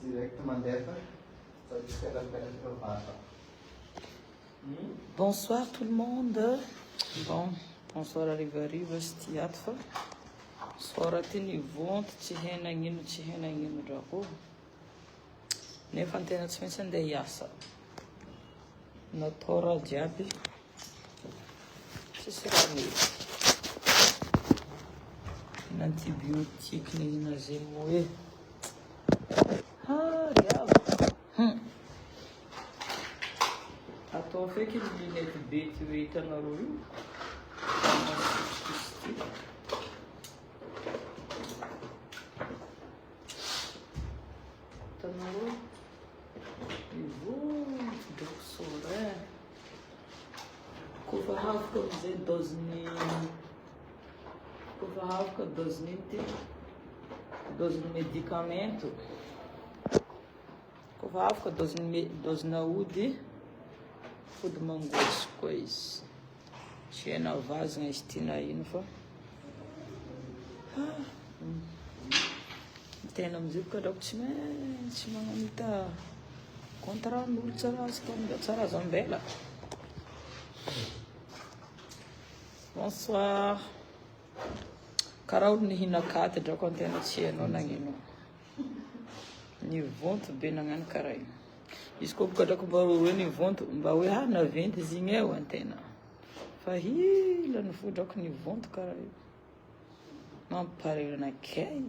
Direct mandefa. Bonsoir tout le monde. Bon, bonsoir Riva Stiatfa. Soir tiny vonto tsy henanino raho. Nefa antena tsy maintsy andeha hiasa. Natao raha jiaby. Tsisy raha mety. Antibiotika nihina zay moe. Riavo. Atao feky lunette be ty hoe hitanareo io. Hitanareo ivonto drako sorin. Kofa hafaka amizay doziny kofa hafaka doziny ty doziny medicamento. Kofa hafaka doziny aody fody mangotsy koa izy. Tsy hena vazina izy tina ino fa tena amizay boka drako tsy maintsy magnamita contran'olo tsara azo ambela. Bonsoir. Karaha olo nihina katy drako antena tsy hainao nagnino. Nivonto be nagnano karaha io. Izy koa boka drako mba hoe nivonto mba hoe naventy izy igny eo antena. Fa hilany fo drako nivonto karaha io. Mamparelo anakay.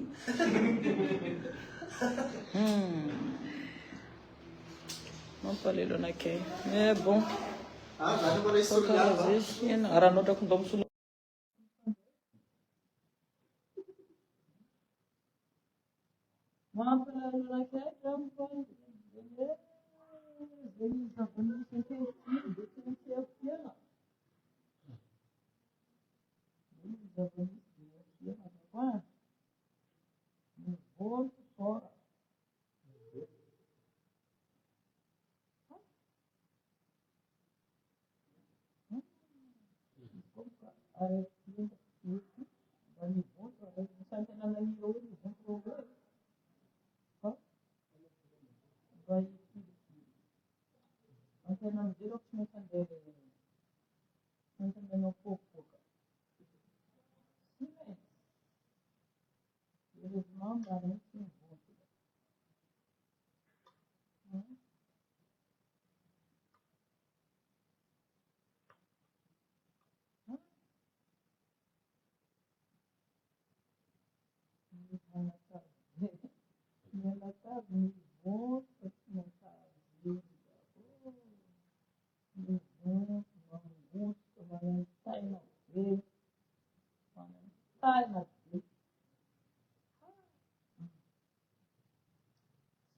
Mampalelo anakay. Mais bon. Aranao drako mba misolo. Mampalelo anakay drako.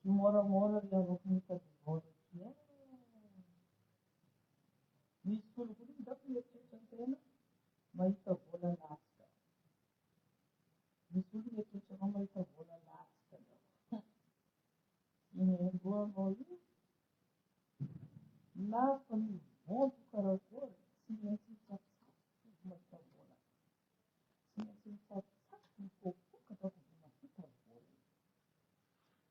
Mora já vou começar de volta. Me escolho por isso, dá para eu ter antena, mas está boa lasca. Me escolho de ter chama, mas está boa lasca. E boa noite. Lá para mim, volto para fora, se não se sabe, mas está boa. Se não se sabe, um pouco, cada uma fica boa.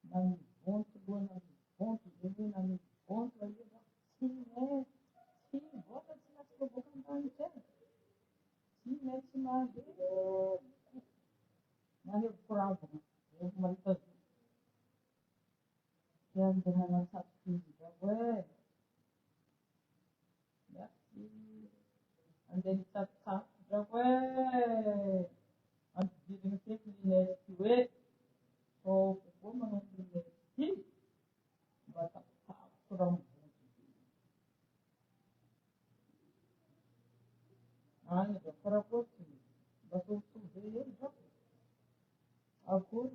Na minha volta, boa na minha volta, na minha volta, aí eu sim, sim, volta de lá que eu vou cantar inteira. Sim, mete na reprova, eu vou fazer. Quero dar uma nossa física, ué. Andei de tata, ué. Antes de vir sempre de nesse, ué. Ou como não tem sim, vai estar pronto. Ai, já para você. Vai ser o sujeito já. A cor.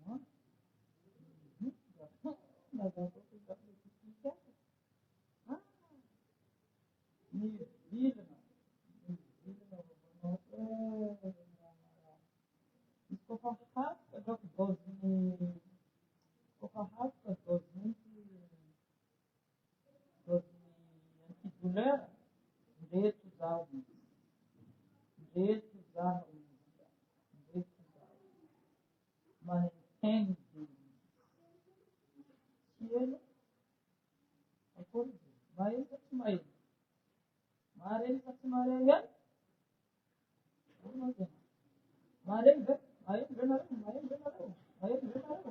Não? Mas eu vou pegar o que quer. Ah, me vira, não. Escopa rápida, já que doze. Escopa rápida, doze antidulera. Direitos árvores. Candy. Cielo. Acordo. Mayan sa mayan. Marin sa mayan. Mayan be. Mayan be na. Mayan be na. Mayan be na.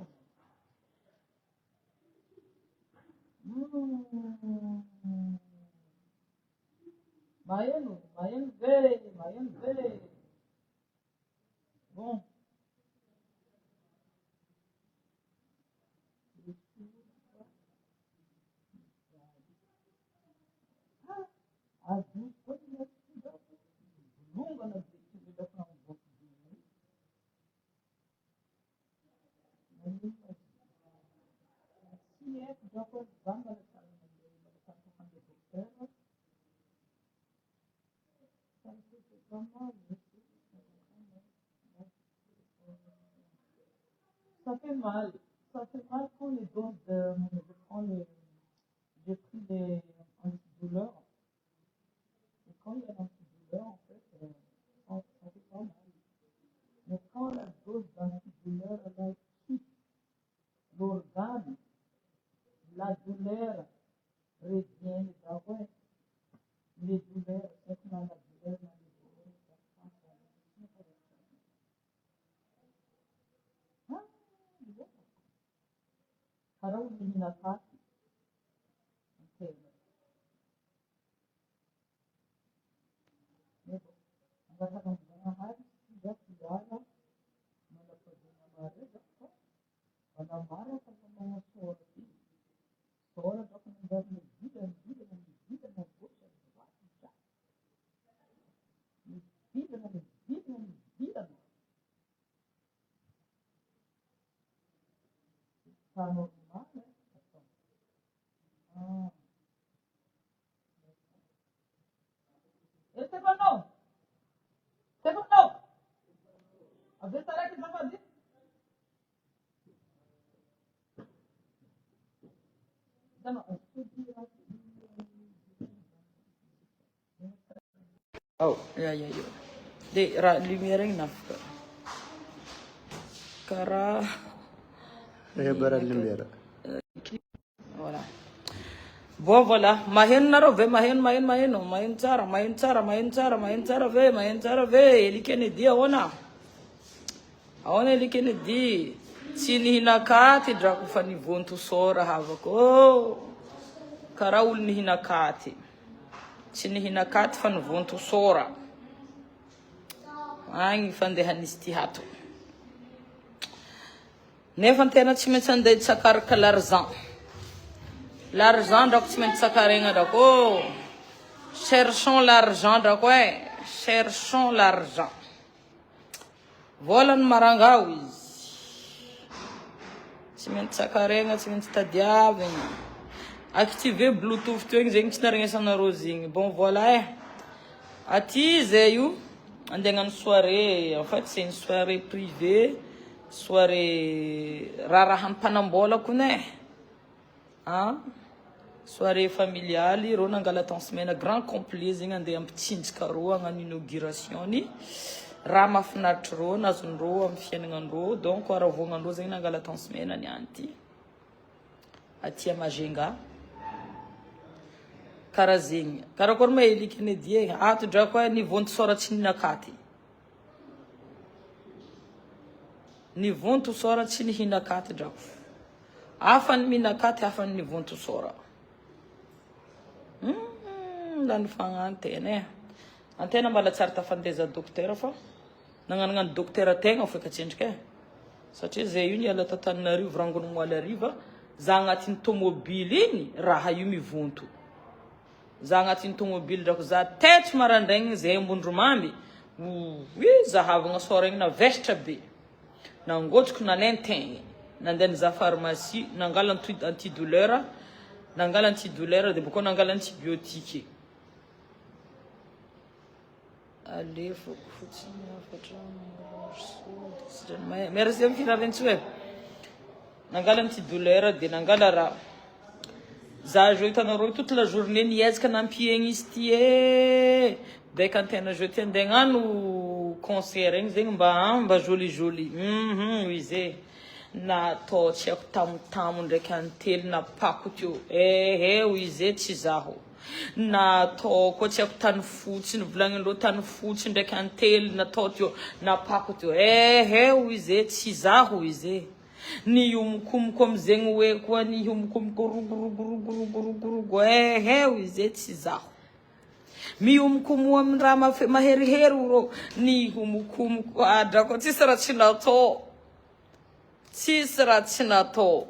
Mayan be. Bom. As duas coisas longa na vida para um pouco de se é já foi banda da sala da terra ça fait mal quand les doses j'ai pris des antidouleurs. Et quand il y a l'antidouleur, en fait, ça fait pas mal. Mais quand la dose d'antidouleur elle quitte l'organe, la douleur revient d'abord. Les douleurs, c'est que la douleur, Karau hinakati. Okay. Agora vamos dar uma já cuidada, manda fazer uma marega, quando a mara está com uma sora aqui, sora já com uma medida na boca do vaso já. Medida na medida. Está normal, né? Esse é bom não. A ver, será que vai fazer? Oh, ya. Di lumière na. Cara. Rebara lumière. Voilà. Bon, voilà. Mahen narove, mahen. Mahen tsara, ve. Eli Kennedy, ona. Aona eli Kennedy. Sini hinakati, draku fani vontu sora havako. Kara ulni hinakati. Sini hinakati fani vontu sora. Angi fandeha nistihato. Nefa tena tsy maintsy andeha tsakariky l'argent. L'argent drako tsy maintsy tsakaregna drako. Cherchons l'argent drako e. Cherchons l'argent. Vola ny marangao izy. Tsy maintsy tsakaregna, tsy maintsy tadiavina. Activer Bluetooth teo igny zegny tsy naregnesanareo zegny. Bon voilà e. Aty zay io andeha hagnano soirée. En fait c'est une soirée privée. Soirée raraha mpanambola kone. Hein? Soirée familiale, ro nangala ton semaine grand complet zegny andeha ampitsinjika ro agnano inauguration ni. Raha mahafinaritra ro nazon'ro amin'ny fiainagnandro. Donc aravognandro zegny nangala ton semaine ni anty. Aty Majenga. Kara zegny. Karakory ma Eli Kennedy ato drako e nivonto sora tsy ninakati. Nivonto sora tsy nihinakati drako. Afa ny minakati, afa ny nivonto sora. Lany fagnantena e. Antena mbala tsara tafandeza dokotera fa. Nagnano dokotera tegna fa katsendrika e. Satria zay io niala Tananarivo rangono moala riva. Za agnatin'ny tomobily igny raha io mivonto. Za agnatin'ny tomobily drako za tetry marandraigny zay ambondromamby. Zahavagna sora igny na vestra be. Nangotriko nanentegny. Nandeha niza pharmacie, nangala antidouleur, de boko nangala antibiotique. Alefo fotsiny afatra. Merci amin'ny finaventsy. Nangala antidouleur de nangala raha. Za jo hitanareo toute la journée niezaka nampiegny izy ty e. Beka antena jo ty andeha hagnano concert igny zegny mba joli. Izy e. natao tsy haiko tamotamo ndraiky antely napako teo hoy izy tsy zaho natao koa tsy haiko tany fotsy novolagnin'ireo tany fotsy ndraiky antely natao teo napako teo hoy izy tsy zaho izy nihomikomoka am'zegny hoe koa nihomikomoka rogorogorogorogorogo hoy izy tsy zaho mihomikomo amin'ny raha maherihery ro nihomikomoka adrako tsisy raha tsy natao tsisy raha tsy natao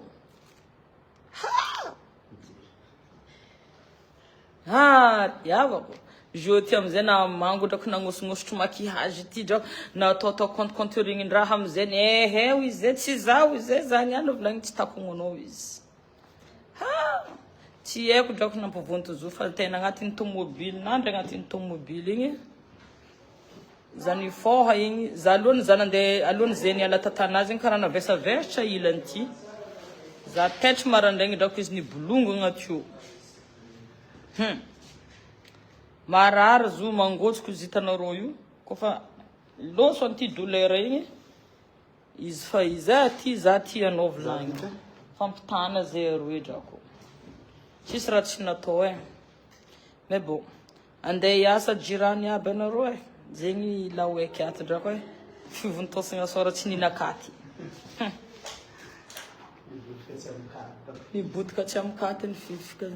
diavako je ty amizay na mango drako nagnosognosotro maquillage ty drako natao compte raha amizay hoy izy tsy zaho izy zany ano volagny tsy takongonao izy tsy haiko drako nampivonto zo fa tena agnatin'ny tomobile nandry agnatin'ny tomobile igny zany foha igny za alohany za nandeha alohany zay niala tatanazy igny karaha navesaveratra ilany ty za taitry marandraigny drako izy nibolongo agnaty io marary zo mangotsiko izy hitanareo io kofa loso an'ity douleur igny izy fa izy za ty anao volagny fampitana zay aroe drako tsisy raha tsy natao mais bon andeha hiasa jirany aby anareo zegny la oeky ato drako fivontosagna sora tsy ninakaty nibotika tsy amikaty ny fifika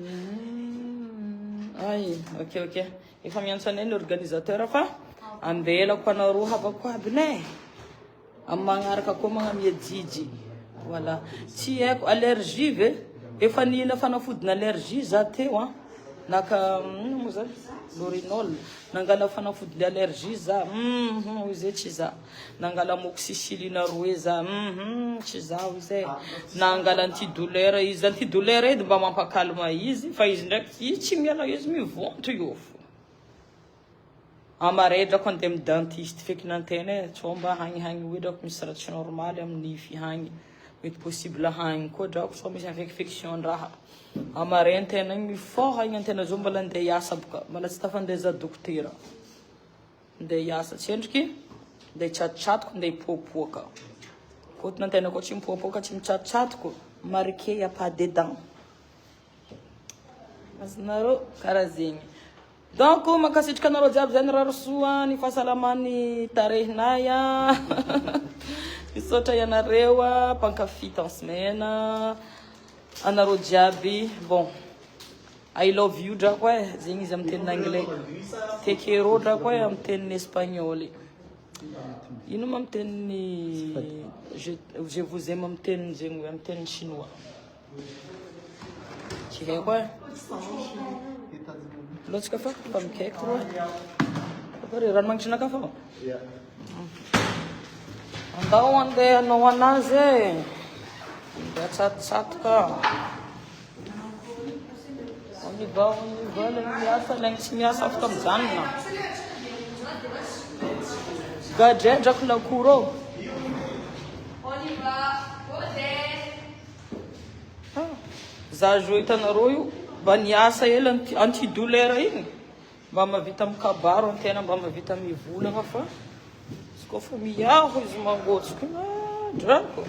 ok efa miantsanay ny organisateur fa ambelako anareo havako aby ne amin'ny magnaraka koa magnamia jijy voilà tsy haiko allergie ve efa nihina fanafodina allergie za teo naka mo zany lorinol nangala fanafodina allergie za izy tsy za nangala amoxicilline roe za tsy za izy nangala antidouleur izy antidouleur edy mba mampakalma izy fa izy ndraiky tsy miala izy mivonto io fo amaray drako andeha amin'ny dentiste feky nantena tsao mba hagnihagny hoe drako misy raha tsy normaly amin'ny nify hagny mety possible hagny koa drako so misy infection raha amaray antena igny mifoha igny antena zao mbola andeha hiasa boka mbola tsy tafandeha dokotera andeha hiasa tsy endriky andeha tsatotsatoko andeha hipoapoaka kotona antena koa tsy mipoapoaka tsy mitsatotsatoko marqué y a pas dedans azonareo karaha zegny donc makasitrika anareo jiaby zany raha rosoa ny fahasalaman'ny tarehinay misaotra ianareo mpankafy en semaine anareo jiaby bon I love you drako zegny izy amin'ny tenin'ny anglais te quiero drako amin'ny tenin'ny espagnol ino ma amin'ny tenin'ny je vous aime amin'ny tenin'ny zegny amin'ny tenin'ny chinois tsy haiko lotsika fa fa mikaiky ro apare ranomagnitry naka fa andao andeha anao anazy andeha tsatotsatoka on y va lagny miasa lagny tsy miasa afaka mijanona gadre drako lakoro za jo hitanareo io mba niasa hela antidouleur igny mba mavita mikabaro antena mba mavita mivolagna fa izy koa fa miaho izy mangotsiko drako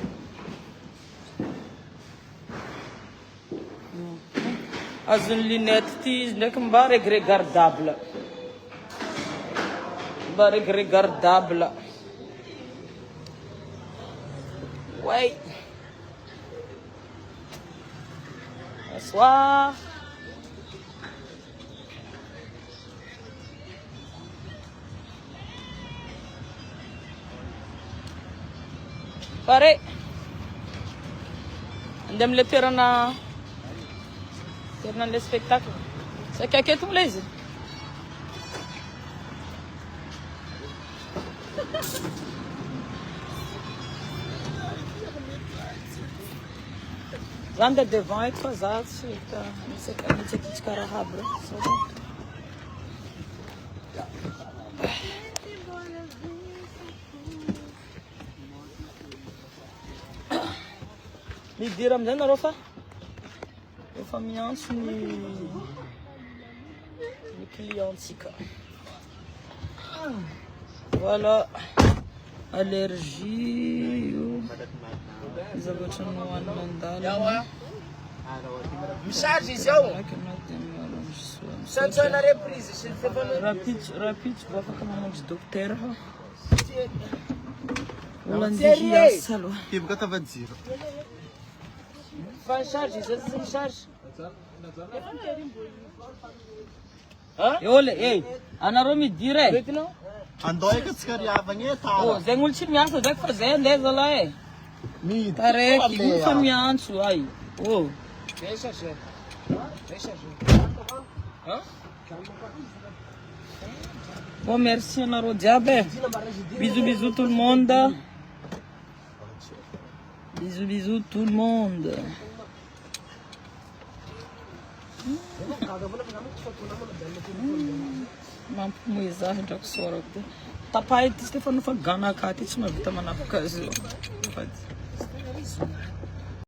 azony lunette ty izy ndraiky mba regardable ouais bonsoir pare andiamo le toerana le spectacle sa kaketo mila izy za andeha devant eto fa za tsy hita misy akitsika raha aby reo midira amizay nareo fa efa miantso ny clientsika voilà allergie zavatra nohanina andalana Micharge izy ao. araka anao dia miala Santsona reprise sy rapitso va afaka mamonjy dokotera fa olona andeha hiasa aloha Tiboka tava-jiro. fa micharge izy tsy micharge. eole e anareo midiry e Retinao? Andao eky tsika riavagna e tara. oh zegny olo tsy miasa zaiky fa zay andeha zalahy e Midy. tareky olo fa miantso ay oh Vem charger. Vem charger. bon merci anareo jiaby e bisous bisous tout le monde bisous bisous tout le monde mampimoizahy ndraiky sorako ty tapay ty Stefano fa gana akaty tsy mahavita manapaka azy io